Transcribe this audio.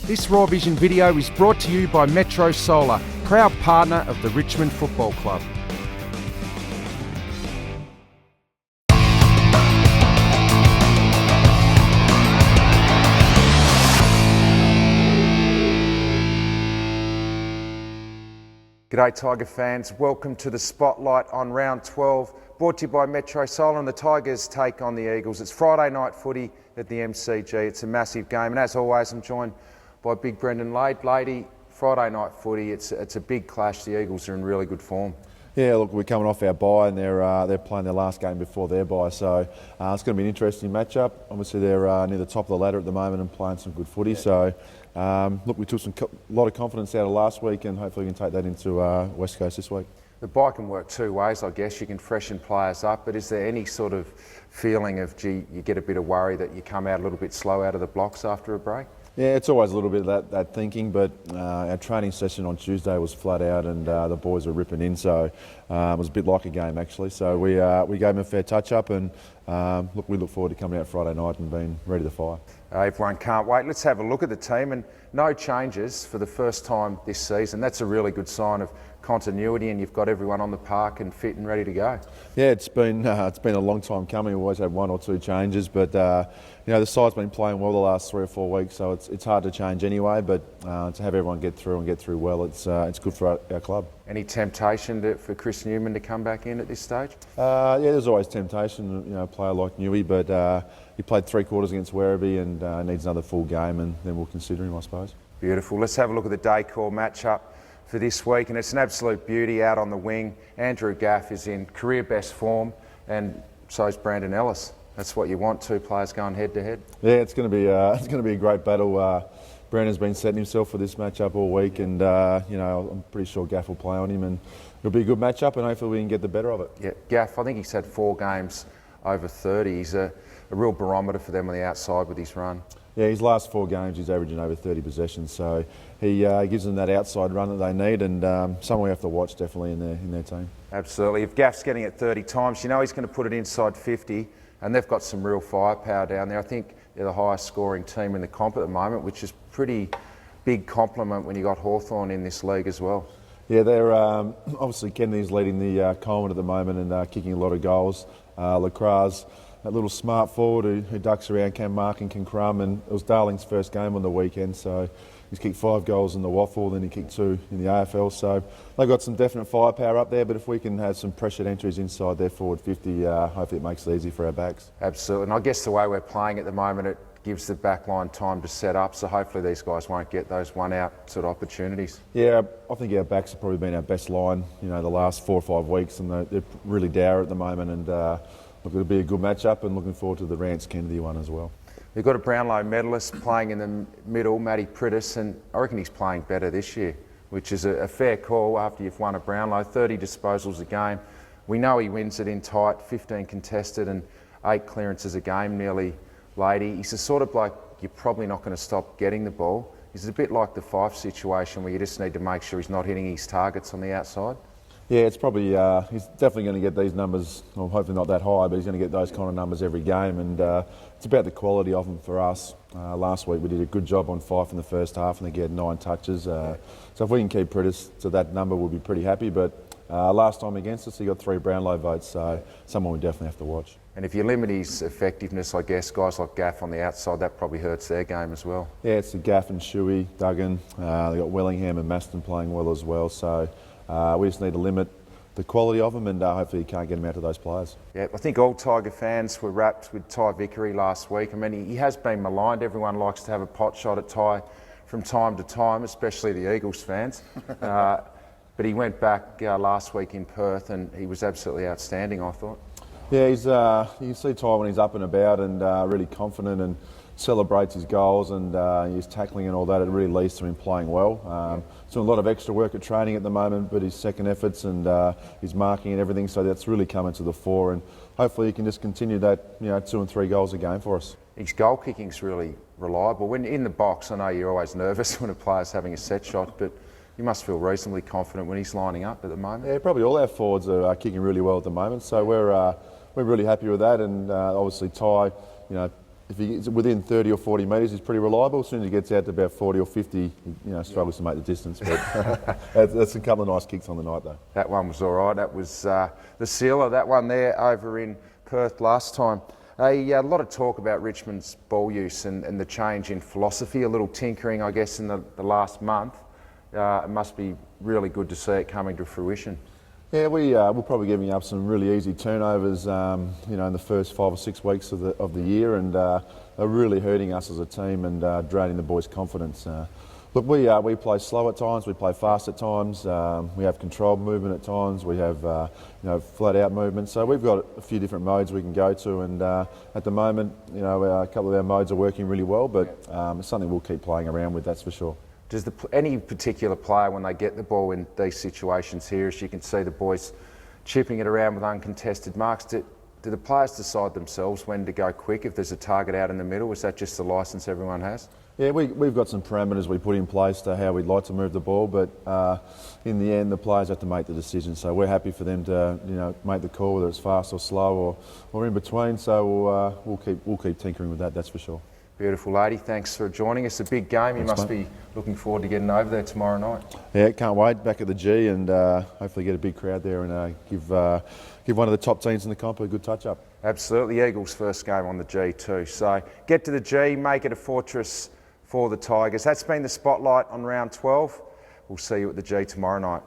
This Raw Vision video is brought to you by Metro Solar, proud partner of the Richmond Football Club. G'day Tiger fans, welcome to the Spotlight on round 12, brought to you by Metro Solar and the Tigers take on the Eagles. It's Friday night footy at the MCG, it's a massive game, and as always I'm joined by big Brendon Lade. Lady, Friday night footy, it's a big clash. The Eagles are in really good form. Yeah, look, we're coming off our bye and they're playing their last game before their bye, so it's going to be an interesting matchup. Obviously they're near the top of the ladder at the moment and playing some good footy, so look, we took a lot of confidence out of last week and hopefully we can take that into West Coast this week. The bye can work two ways, I guess. You can freshen players up, but is there any sort of feeling of, gee, you get a bit of worry that you come out a little bit slow out of the blocks after a break? Yeah, it's always a little bit of that thinking, but our training session on Tuesday was flat out and the boys were ripping in, so it was a bit like a game actually. So we gave them a fair touch-up and look, we look forward to coming out Friday night and being ready to fire. Everyone can't wait. Let's have a look at the team, and no changes for the first time this season. That's a really good sign of continuity, and you've got everyone on the park and fit and ready to go. Yeah, it's been a long time coming. We've always had one or two changes, but you know, the side's been playing well the last 3 or 4 weeks, so it's hard to change anyway. But to have everyone get through well, it's good for our club. Any temptation for Chris Newman to come back in at this stage? Yeah, there's always temptation. You know, a player like Newey, but he played 3 quarters against Werribee and needs another full game, and then we'll consider him, I suppose. Beautiful. Let's have a look at the day call matchup for this week, and it's an absolute beauty out on the wing. Andrew Gaff is in career best form, and so is Brandon Ellis. That's what you want, 2 players going head to head. Yeah, it's going to be a great battle. Brandon's been setting himself for this matchup all week, and you know, I'm pretty sure Gaff will play on him, and it'll be a good matchup, and hopefully we can get the better of it. Yeah, Gaff, I think he's had 4 games over 30. He's a real barometer for them on the outside with his run. Yeah, his last 4 games he's averaging over 30 possessions, so he gives them that outside run that they need, and someone we have to watch definitely in their team. Absolutely. If Gaff's getting it 30 times, you know he's going to put it inside 50, and they've got some real firepower down there. I think they're the highest scoring team in the comp at the moment, which is pretty big compliment when you got Hawthorn in this league as well. Yeah, they're obviously Kennedy's leading the Coleman at the moment and kicking a lot of goals. Lacraz, that little smart forward who ducks around, can mark and can crumb, and it was Darling's first game on the weekend, so he's kicked 5 goals in the waffle, then he kicked 2 in the AFL, so they've got some definite firepower up there, but if we can have some pressured entries inside their forward 50, hopefully it makes it easy for our backs. Absolutely, and I guess the way we're playing at the moment, it gives the back line time to set up, so hopefully these guys won't get those one-out sort of opportunities. Yeah, I think our backs have probably been our best line, you know, the last 4 or 5 weeks, and they're really dour at the moment, and look, it'll be a good matchup, and looking forward to the Rance Kennedy one as well. We've got a Brownlow medalist playing in the middle, Matty Prittis, and I reckon he's playing better this year, which is a fair call after you've won a Brownlow. 30 disposals a game. We know he wins it in tight, 15 contested and 8 clearances a game, nearly Lady. He's the sort of bloke you're probably not going to stop getting the ball. He's a bit like the Fife situation where you just need to make sure he's not hitting his targets on the outside. Yeah, it's probably, he's definitely going to get these numbers, well, hopefully not that high, but he's going to get those kind of numbers every game, and it's about the quality of them for us. Last week we did a good job on Fife in the first half, and he had 9 touches, so if we can keep Prittis to that number we'll be pretty happy, but last time against us he got 3 Brownlow votes, so someone we definitely have to watch. And if you limit his effectiveness, I guess, guys like Gaff on the outside, that probably hurts their game as well. Yeah, it's the Gaff and Shuey, Duggan, they've got Wellingham and Maston playing well as well, so we just need to limit the quality of them, and hopefully you can't get them out to those players. Yeah, I think all Tiger fans were rapt with Ty Vickery last week. I mean, he has been maligned. Everyone likes to have a pot shot at Ty from time to time, especially the Eagles fans. But he went back last week in Perth, and he was absolutely outstanding, I thought. Yeah, you can see Ty when he's up and about and really confident and celebrates his goals and his tackling and all that. It really leads to him playing well. He's doing a lot of extra work at training at the moment, but his second efforts and his marking and everything, so that's really coming to the fore, and hopefully he can just continue that, you know, 2 and 3 goals a game for us. His goal kicking's really reliable. When in the box, I know you're always nervous when a player's having a set shot, but you must feel reasonably confident when he's lining up at the moment. Yeah, probably all our forwards are kicking really well at the moment, so we're really happy with that, and obviously Ty, you know, if he's within 30 or 40 metres, he's pretty reliable. As soon as he gets out to about 40 or 50, he struggles to make the distance. But that's a couple of nice kicks on the night, though. That one was all right. That was the sealer, that one there over in Perth last time. A lot of talk about Richmond's ball use and the change in philosophy, a little tinkering, I guess, in the last month. It must be really good to see it coming to fruition. Yeah, we're probably giving up some really easy turnovers, in the first 5 or 6 weeks of the year, and are really hurting us as a team and draining the boys' confidence. Look, we play slow at times, we play fast at times, we have controlled movement at times, we have flat out movement. So we've got a few different modes we can go to, and at the moment, a couple of our modes are working really well, but it's something we'll keep playing around with, that's for sure. Does any particular player, when they get the ball in these situations here, as you can see the boys chipping it around with uncontested marks, do the players decide themselves when to go quick if there's a target out in the middle? Is that just the licence everyone has? Yeah, we've got some parameters we put in place to how we'd like to move the ball, but in the end, the players have to make the decision. So we're happy for them to, make the call, whether it's fast or slow or in between. So we'll keep tinkering with that. That's for sure. Beautiful, Lady. Thanks for joining us. A big game. You must be looking forward to getting over there tomorrow night. Yeah, can't wait. Back at the G, and hopefully get a big crowd there and give one of the top teams in the comp a good touch-up. Absolutely. Eagles' first game on the G too. So get to the G, make it a fortress for the Tigers. That's been the Spotlight on round 12. We'll see you at the G tomorrow night.